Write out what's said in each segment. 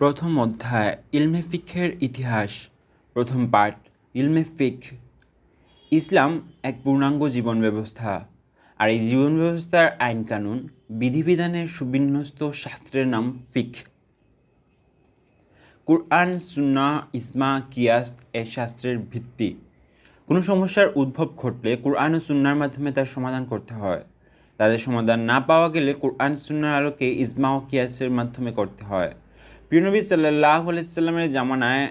প্রথম অধ্যায় ইলমে ফিকহের ইতিহাস। প্রথম পাঠ ইলমে ফিকহ। ইসলাম এক পূর্ণাঙ্গ জীবন ব্যবস্থা, আর এই জীবন ব্যবস্থার আইন কানুন বিধিবিধানের সুবিন্যস্ত শাস্ত্রের নাম ফিকহ। কুরআন, সুন্নাহ, ইজমা, কিয়াস এর শাস্ত্রের ভিত্তি। কোনো সমস্যার উদ্ভব ঘটলে কুরআন ও সুন্নাহর মাধ্যমে তার সমাধান করতে হয়। তাদের সমাধান না পাওয়া গেলে কুরআন সুন্নাহর আলোকে ইজমা ও কিয়াসের মাধ্যমে করতে হয়। প্রিয়নবী সাল্লাল্লাহু আলাইহি সাল্লামের জামানায়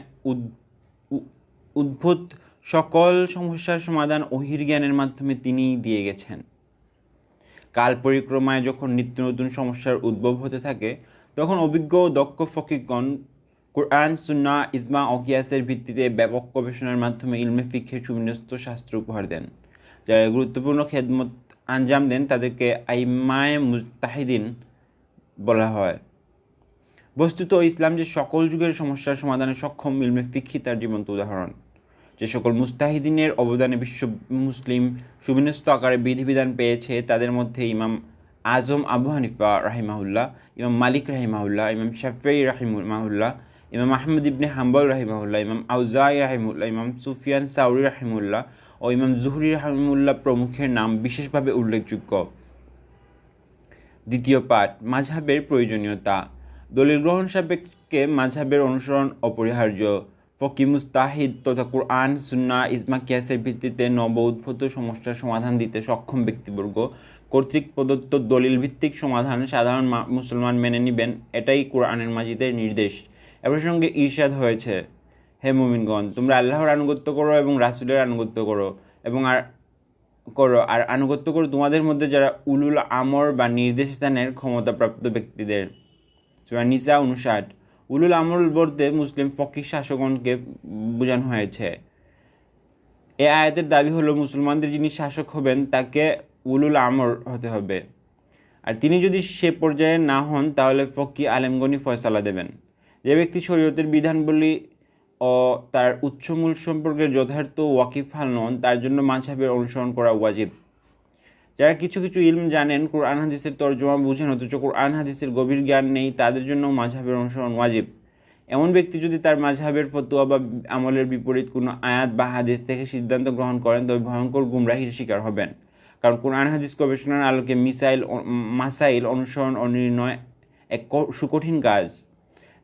উদ্ভূত সকল সমস্যার সমাধান ওহীর জ্ঞানের মাধ্যমে তিনিই দিয়ে গেছেন। কাল পরিক্রমায় যখন নিত্য নতুন সমস্যার উদ্ভব হতে থাকে, তখন অভিজ্ঞ ও দক্ষ ফকিহগণ কুরআন, সুন্নাহ, ইজমা ও কিয়াসের ভিত্তিতে ব্যাপক গবেষণার মাধ্যমে ইলমে ফিকহের সুবিন্যস্ত শাস্ত্র উপহার দেন। যারা গুরুত্বপূর্ণ খেদমত আঞ্জাম দেন তাদেরকে আইম্মায়ে মুজতাহিদিন বলা হয়। বস্তুত ইসলাম যে সকল যুগের সমস্যার সমাধানে সক্ষম, ইলমে ফিকহি তার জীবন্ত উদাহরণ। যে সকল মুস্তাহিদিনের অবদানে বিশ্ব মুসলিম সুবিন্যস্ত আকারে বিধিবিধান পেয়েছে, তাদের মধ্যে ইমাম আজম আবু হানিফা রাহিমাহুল্লাহ, ইমাম মালিক রাহিমাহুল্লাহ, ইমাম শাফিঈ রাহিমাহুল্লাহ, ইমাম আহমদ ইবনে হাম্বল রাহিমাহুল্লাহ, ইমাম আউজাই রাহিমুল্লাহ, ইমাম সুফিয়ান সাউরি রাহিমুল্লাহ ও ইমাম জুহরি রাহিমুল্লাহ প্রমুখের নাম বিশেষভাবে উল্লেখযোগ্য। দ্বিতীয় পাঠ মাযহাবের প্রয়োজনীয়তা। দলিল গ্রহণ সাপেক্ষে মাযহাবের অনুসরণ অপরিহার্য। ফকি, মুস্তাহিদ তথা কুরআন, সুন্নাহ, ইজমা, কিয়াসের ভিত্তিতে নব উদ্ভূত সমস্যার সমাধান দিতে সক্ষম ব্যক্তিবর্গ কর্তৃক প্রদত্ত দলিল ভিত্তিক সমাধান সাধারণ মুসলমান মেনে নেবেন, এটাই কুরআনের মাজিদের নির্দেশ। এ প্রসঙ্গে ইরশাদ হয়েছে, হে মুমিনগণ, তোমরা আল্লাহর আনুগত্য করো এবং রাসূলের আনুগত্য করো আর আনুগত্য করো তোমাদের মধ্যে যারা উলুল আমর বা নির্দেশদানের ক্ষমতাপ্রাপ্ত ব্যক্তিদের। সূরা নিসা ৫৯। উলুল আমর বলতে মুসলিম ফকিহ শাসকগণকে বোঝানো হয়েছে। এ আয়াতের দাবি হলো মুসলমানদের যিনি শাসক হবেন তাকে উলুল আমর হতে হবে, আর তিনি যদি সে পর্যায়ে না হন তাহলে ফকি আলেমগণই ফয়সালা দেবেন। যে ব্যক্তি শরীয়তের বিধানবলী ও তার উৎসমূল সম্পর্কে যথার্থ ওয়াকিফাল নন, তার জন্য মাযহাবের অনুসরণ করা ওয়াজিব। যারা কিছু কিছু ইলম জানেন, কুরআন হাদিসের তর্জমা বুঝেন, অথচ কুরআন হাদিসের গভীর জ্ঞান নেই, তাদের জন্য মাযহাবের অনুসরণ ওয়াজিব। এমন ব্যক্তি যদি তার মাযহাবের ফতোয়া বা আমলের বিপরীত কোনো আয়াত বা হাদিস থেকে সিদ্ধান্ত গ্রহণ করেন, তবে ভয়ঙ্কর গুমরাহির শিকার হবেন। কারণ কুরআন হাদিস গবেষণার আলোকে মাসাইল অনুসরণ ও নির্ণয় এক সুকঠিন কাজ।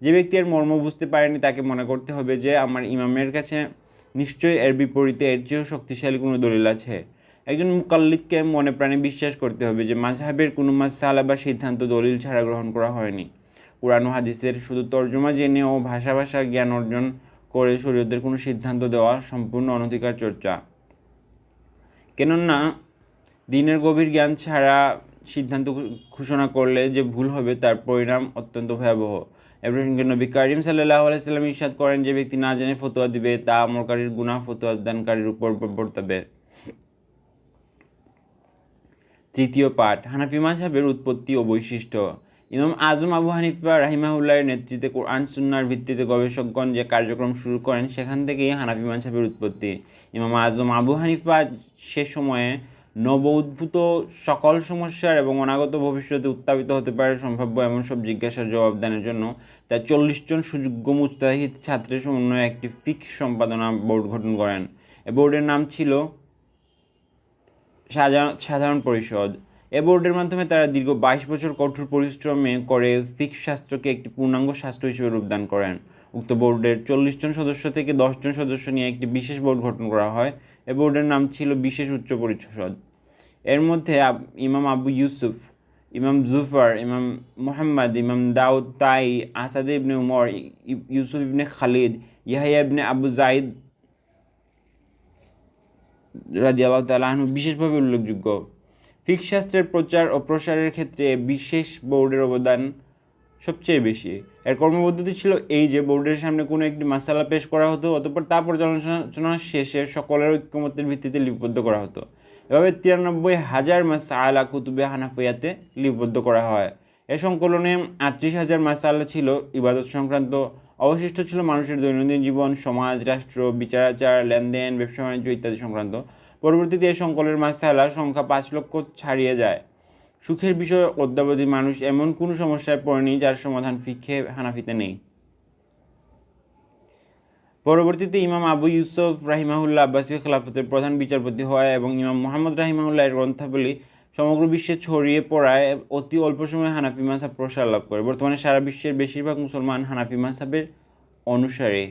যে ব্যক্তি এর মর্ম বুঝতে পারেনি, তাকে মনে করতে হবে যে আমার ইমামের কাছে নিশ্চয়ই এর বিপরীতে এর চেয়েও শক্তিশালী কোনো দলিল আছে। একজন মুকাল্লিদকে মনে প্রাণে বিশ্বাস করতে হবে যে মাযহাবের কোনো মাসআলা বা সিদ্ধান্ত দলিল ছাড়া গ্রহণ করা হয়নি। কুরআন ও হাদিসের শুধু তর্জমা জেনে ও ভাষা জ্ঞান অর্জন করে শরীয়তের কোনো সিদ্ধান্ত দেওয়া সম্পূর্ণ অনধিকার চর্চা। কেননা দ্বীনের গভীর জ্ঞান ছাড়া সিদ্ধান্ত ঘোষণা করলে যে ভুল হবে তার পরিণাম অত্যন্ত ভয়াবহ। এ প্রসঙ্গে নবী কারীম সাল্লাল্লাহু আলাইহি সাল্লাম ইরশাদ করেন, যে ব্যক্তি না জেনে ফতোয়া দিবে তা আমলকারীর গুনাহ ফতোয়া দানকারীর উপর বর্তাবে। তৃতীয় পাঠ হানাফি মাযহাবের উৎপত্তি ও বৈশিষ্ট্য। ইমাম আজম আবু হানিফা রাহিমাহুল্লাহর নেতৃত্বে কুরআন সুন্নাহর ভিত্তিতে গবেষকগণ যে কার্যক্রম শুরু করেন, সেখান থেকেই হানাফি মাযহাবের উৎপত্তি। ইমাম আজম আবু হানিফা সে সময়ে নব উদ্ভূত সকল সমস্যার এবং অনাগত ভবিষ্যতে উত্থাপিত হতে পারে সম্ভাব্য এমন সব জিজ্ঞাসার জবাব দানের জন্য তার ৪০ জন সুযোগ্য মুজতাহিদ ছাত্রের সমন্বয়ে একটি ফিকহ সম্পাদনা বোর্ড গঠন করেন। এ বোর্ডের নাম ছিল সাধারণ পরিষদ। এ বোর্ডের মাধ্যমে তারা দীর্ঘ ২২ বছর কঠোর পরিশ্রমে করে ফিকহ শাস্ত্রকে একটি পূর্ণাঙ্গ শাস্ত্র হিসেবে রূপদান করেন। উক্ত বোর্ডের ৪০ জন সদস্য থেকে ১০ জন সদস্য নিয়ে একটি বিশেষ বোর্ড গঠন করা হয়। এ বোর্ডের নাম ছিল বিশেষ উচ্চ পরিষদ। এর মধ্যে ইমাম আবু ইউসুফ, ইমাম জুফার, ইমাম মুহাম্মদ, ইমাম দাউদ তাই, আসাদ ইবনে উমর, ইউসুফ ইবনে খালিদ, ইয়াহইয়া ইবনে আবু যায়েদ রাদিয়াল্লাহু তাআলা আনহু বিশেষভাবে উল্লেখযোগ্য। ফিকহ শাস্ত্রের প্রচার ও প্রসারের ক্ষেত্রে বিশেষ বোর্ডের অবদান সবচেয়ে বেশি। এর কর্মপদ্ধতি ছিল এই যে বোর্ডের সামনে কোনো একটি মাসালা পেশ করা হতো, অতঃপর তা পর্যালোচনা শেষে সকলের ঐক্যমতের ভিত্তিতে লিপিবদ্ধ করা হতো। এভাবে ৯৩,০০০ মাসআলা কুতুবে হানাফিয়াতে লিপিবদ্ধ করা হয়। এ সংকলনে ৩৮,০০০ মাসআলা ছিল ইবাদত সংক্রান্ত, অবশিষ্ট ছিল মানুষের দৈনন্দিন জীবন, সমাজ, রাষ্ট্র, বিচারাচার, লেনদেন, ব্যবসা বাণিজ্য ইত্যাদি সংক্রান্ত। পরবর্তীতে এ সংকলনের মাসআলার সংখ্যা ৫ লক্ষ ছাড়িয়ে যায়। সুখের বিষয়, অদ্যাবধি মানুষ এমন কোনো সমস্যায় পড়েনি যার সমাধান ফিকহে হানাফিতে নেই। পরবর্তীতে ইমাম আবু ইউসুফ রাহিমাহুল্লাহ আব্বাসী খেলাফতের প্রধান বিচারপতি হয় এবং ইমাম মুহাম্মদ রাহিমাহুল্লাহ এর গ্রন্থাবলী সমগ্র বিশ্বে ছড়িয়ে পড়ায় অতি অল্প সময়ে হানাফি মাযহাব প্রসার লাভ করে। বর্তমানে সারা বিশ্বের বেশিরভাগ মুসলমান হানাফি মাযহাবের অনুসারী।